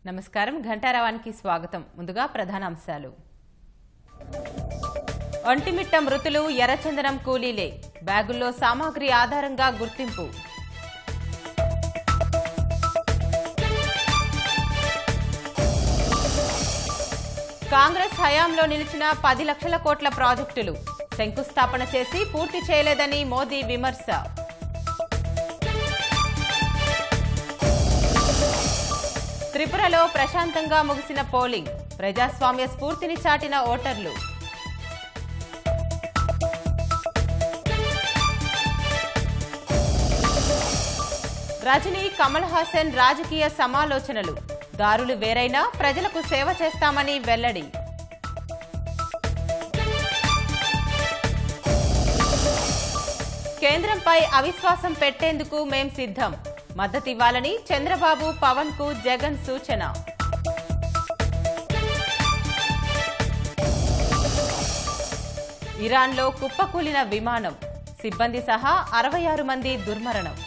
నమస్కారం ఘంటారావానికి స్వాగతం. ముందుగా ప్రధానాంశాలు. ఒంటిమిట్ట మృతులు ఎర్రచందనం కూలీలే, బ్యాగుల్లో సామాగ్రి ఆధారంగా గుర్తింపు. కాంగ్రెస్ హయాంలో నిలిచిన 10 లక్షల కోట్ల ప్రాజెక్టులు శంకుస్థాపన చేసి పూర్తి చేయలేదని మోదీ విమర్శ. త్రిపురలో ప్రశాంతంగా ముగిసిన పోలింగ్, ప్రజాస్వామ్య స్ఫూర్తిని చాటిన ఓటర్లు. రజనీ, కమల్ హాసన్ రాజకీయ సమాలోచనలు, దారులు వేరైనా ప్రజలకు సేవ చేస్తామని వెల్లడి. కేంద్రంపై అవిశ్వాసం పెట్టేందుకు మేం సిద్ధం, మద్దతివ్వాలని చంద్రబాబు, పవన్ కు జగన్ సూచన. ఇరాన్లో కుప్పకూలిన విమానం, సిబ్బంది సహా 66 మంది దుర్మరణం.